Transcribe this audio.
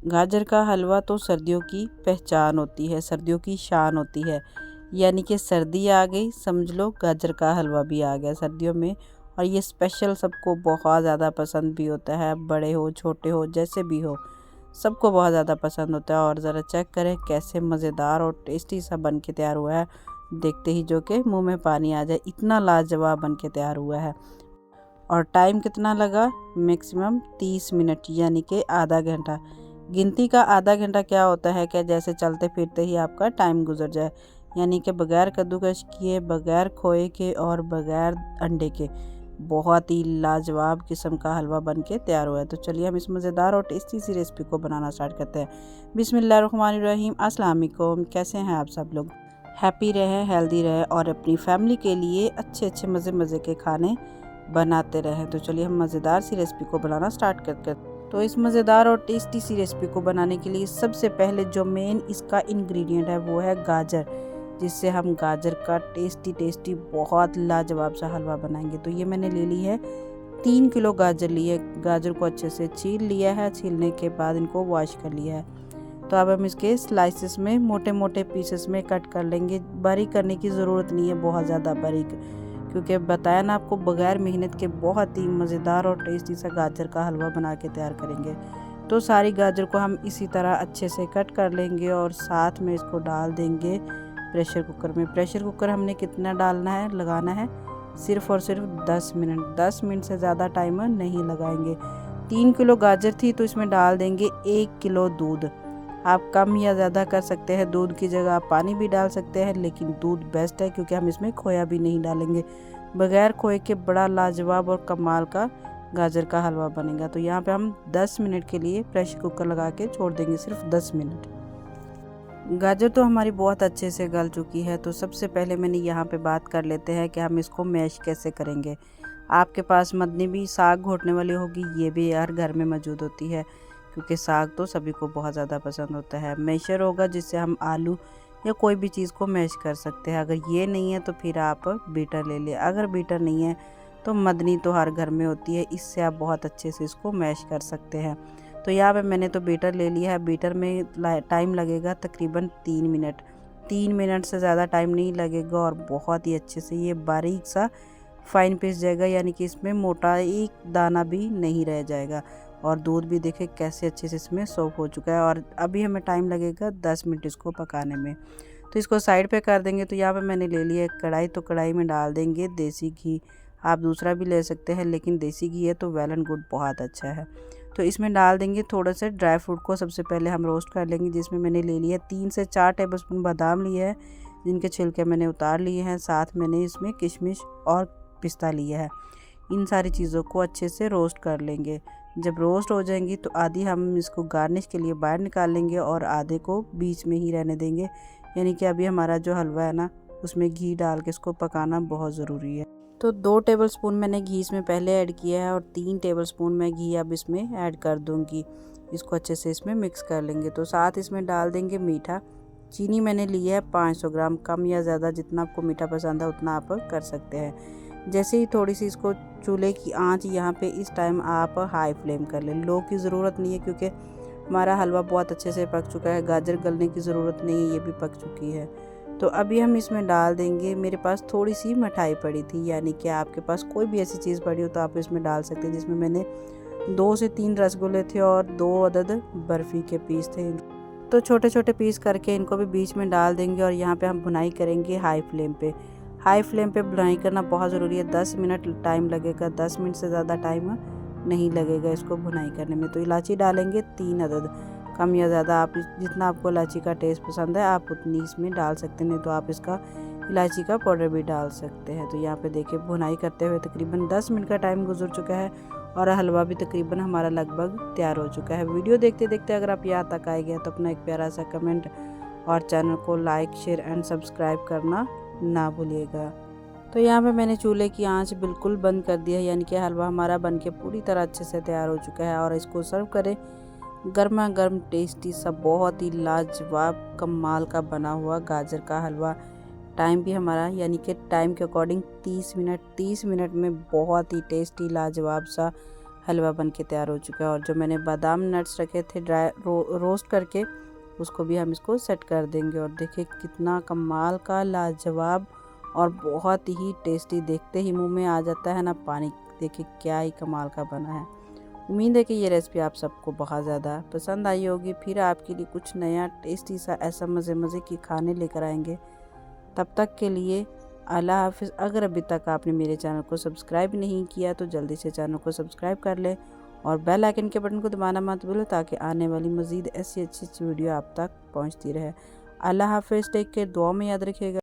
गाजर का हलवा तो सर्दियों की पहचान होती है, सर्दियों की शान होती है। यानी कि सर्दी आ गई, समझ लो गाजर का हलवा भी आ गया सर्दियों में। और ये स्पेशल सबको बहुत ज़्यादा पसंद भी होता है, बड़े हो छोटे हो जैसे भी हो, सबको बहुत ज़्यादा पसंद होता है। और ज़रा चेक करें कैसे मज़ेदार और टेस्टी सा बन के तैयार हुआ है। देखते ही जो कि मुंह में पानी आ जाए, इतना लाजवाब बन के तैयार हुआ है। और टाइम कितना लगा? मैक्सिमम 30 मिनट, यानी कि आधा घंटा। गिनती का आधा घंटा क्या होता है कि जैसे चलते फिरते ही आपका टाइम गुजर जाए। यानी कि बगैर कद्दूकस किए, बगैर खोए के और बगैर अंडे के बहुत ही लाजवाब किस्म का हलवा बन के तैयार हुआ है। तो चलिए हम इस मज़ेदार और टेस्टी सी रेसिपी को बनाना स्टार्ट करते हैं। बिस्मिल्लाहिर्रहमानिर्रहीम। अस्सलाम वालेकुम। कैसे हैं आप सब लोग? हैप्पी रहें, हेल्दी रहें और अपनी फैमिली के लिए अच्छे अच्छे मज़े के खाने बनाते रहें। तो चलिए हम मज़ेदार सी रेसिपी को बनाना स्टार्ट करते हैं। तो इस मज़ेदार और टेस्टी सी रेसिपी को बनाने के लिए सबसे पहले जो मेन इसका इंग्रेडिएंट है वो है गाजर, जिससे हम गाजर का टेस्टी बहुत लाजवाब सा हलवा बनाएंगे। तो ये मैंने ले ली है 3 किलो गाजर ली है। गाजर को अच्छे से छील लिया है, छीलने के बाद इनको वॉश कर लिया है। तो अब हम इसके स्लाइसेस में मोटे मोटे पीसेस में कट कर लेंगे। बारीक करने की ज़रूरत नहीं है, बहुत ज़्यादा बारीक, क्योंकि बताया ना आपको बगैर मेहनत के बहुत ही मज़ेदार और टेस्टी सा गाजर का हलवा बना के तैयार करेंगे। तो सारी गाजर को हम इसी तरह अच्छे से कट कर लेंगे और साथ में इसको डाल देंगे प्रेशर कुकर में। प्रेशर कुकर हमने कितना डालना है, लगाना है सिर्फ़ और सिर्फ 10 मिनट। 10 मिनट से ज़्यादा टाइमर नहीं लगाएंगे। 3 किलो गाजर थी तो इसमें डाल देंगे 1 किलो दूध। आप कम या ज़्यादा कर सकते हैं, दूध की जगह आप पानी भी डाल सकते हैं, लेकिन दूध बेस्ट है क्योंकि हम इसमें खोया भी नहीं डालेंगे। बगैर खोए के बड़ा लाजवाब और कमाल का गाजर का हलवा बनेगा। तो यहाँ पे हम 10 मिनट के लिए प्रेशर कुकर लगा के छोड़ देंगे, सिर्फ 10 मिनट। गाजर तो हमारी बहुत अच्छे से गल चुकी है। तो सबसे पहले मैंने यहाँ पे बात कर लेते हैं कि हम इसको मैश कैसे करेंगे। आपके पास मदनी भी साग घोटने वाली होगी, ये भी हर घर में मौजूद होती है क्योंकि साग तो सभी को बहुत ज़्यादा पसंद होता है। मैशर होगा जिससे हम आलू या कोई भी चीज़ को मैश कर सकते हैं। अगर ये नहीं है तो फिर आप बीटर ले लें। अगर बीटर नहीं है तो मदनी तो हर घर में होती है, इससे आप बहुत अच्छे से इसको मैश कर सकते हैं। तो यहाँ पे मैंने तो बीटर ले लिया है। बीटर में टाइम लगेगा तकरीबन 3 मिनट। 3 मिनट से ज़्यादा टाइम नहीं लगेगा और बहुत ही अच्छे से ये बारीक सा फाइन पीस जाएगा, यानी कि इसमें मोटा एक दाना भी नहीं रह जाएगा। और दूध भी देखे कैसे अच्छे से इसमें सोक हो चुका है। और अभी हमें टाइम लगेगा 10 मिनट इसको पकाने में। तो इसको साइड पे कर देंगे। तो यहाँ पे मैंने ले लिया एक कढ़ाई, तो कढ़ाई में डाल देंगे देसी घी। आप दूसरा भी ले सकते हैं, लेकिन देसी घी है तो वेल एंड गुड, बहुत अच्छा है। तो इसमें डाल देंगे थोड़ा सा ड्राई फ्रूट को सबसे पहले हम रोस्ट कर लेंगे, जिसमें मैंने ले लिया 3 से 4 टेबलस्पून बादाम लिए है, जिनके छिलके मैंने उतार लिए हैं। साथ मैंने इसमें किशमिश और पिस्ता लिया है। इन सारी चीज़ों को अच्छे से रोस्ट कर लेंगे। जब रोस्ट हो जाएंगी तो आधी हम इसको गार्निश के लिए बाहर निकाल लेंगे और आधे को बीच में ही रहने देंगे। यानी कि अभी हमारा जो हलवा है ना, उसमें घी डाल के इसको पकाना बहुत ज़रूरी है। तो 2 टेबलस्पून मैंने घी इसमें पहले ऐड किया है और 3 टेबलस्पून मैं घी अब इसमें ऐड कर दूंगी। इसको अच्छे से इसमें मिक्स कर लेंगे। तो साथ इसमें डाल देंगे मीठा। चीनी मैंने ली है 500 ग्राम, कम या ज़्यादा जितना आपको मीठा पसंद है उतना आप कर सकते हैं। जैसे ही थोड़ी सी इसको चूल्हे की आंच यहाँ पे इस टाइम आप हाई फ्लेम कर लें। लो की ज़रूरत नहीं है क्योंकि हमारा हलवा बहुत अच्छे से पक चुका है। गाजर गलने की ज़रूरत नहीं है, ये भी पक चुकी है। तो अभी हम इसमें डाल देंगे, मेरे पास थोड़ी सी मिठाई पड़ी थी, यानी कि आपके पास कोई भी ऐसी चीज़ पड़ी हो तो आप इसमें डाल सकते हैं। जिसमें मैंने 2 से 3 रसगुल्ले थे और 2 अदद बर्फ़ी के पीस थे। तो छोटे छोटे पीस करके इनको भी बीच में डाल देंगे और यहाँ पे हम भुनाई करेंगे हाई फ्लेम पे। हाई फ्लेम पे भुनाई करना बहुत ज़रूरी है। 10 मिनट टाइम लगेगा, 10 मिनट से ज़्यादा टाइम नहीं लगेगा इसको भुनाई करने में। तो इलायची डालेंगे 3 अदद, कम या ज़्यादा आप जितना आपको इलायची का टेस्ट पसंद है आप उतनी इसमें डाल सकते हैं, नहीं तो आप इसका इलायची का पाउडर भी डाल सकते हैं। तो यहाँ पे देखिए भुनाई करते हुए तकरीबन 10 मिनट का टाइम गुजर चुका है और हलवा भी तकरीबन हमारा लगभग तैयार हो चुका है। वीडियो देखते देखते अगर आप यहाँ तक आए गए तो अपना एक प्यारा सा कमेंट और चैनल को लाइक शेयर एंड सब्सक्राइब करना ना भूलिएगा। तो यहाँ पे मैंने चूल्हे की आंच बिल्कुल बंद कर दिया है, यानी कि हलवा हमारा बनके पूरी तरह अच्छे से तैयार हो चुका है। और इसको सर्व करें गर्मा गर्म टेस्टी सा बहुत ही लाजवाब कमाल का बना हुआ गाजर का हलवा। टाइम भी हमारा यानी कि टाइम के अकॉर्डिंग 30 मिनट में बहुत ही टेस्टी लाजवाब सा हलवा बन के तैयार हो चुका है। और जो मैंने बादाम नट्स रखे थे ड्राई रोस्ट करके, उसको भी हम इसको सेट कर देंगे। और देखिए कितना कमाल का लाजवाब और बहुत ही टेस्टी, देखते ही मुंह में आ जाता है ना पानी। देखिए क्या ही कमाल का बना है। उम्मीद है कि ये रेसिपी आप सबको बहुत ज़्यादा पसंद आई होगी। फिर आपके लिए कुछ नया टेस्टी सा ऐसा मज़े की खाने लेकर आएंगे। तब तक के लिए अल्लाह हाफ़िज़। अगर अभी तक आपने मेरे चैनल को सब्सक्राइब नहीं किया तो जल्दी से चैनल को सब्सक्राइब कर लें और बेल आइकन के बटन को दबाना मत भूलो, ताकि आने वाली मज़ीद ऐसी अच्छी वीडियो आप तक पहुंचती रहे। अल्लाह हाफ़िज़। टेक केयर, दुआ में याद रखिएगा।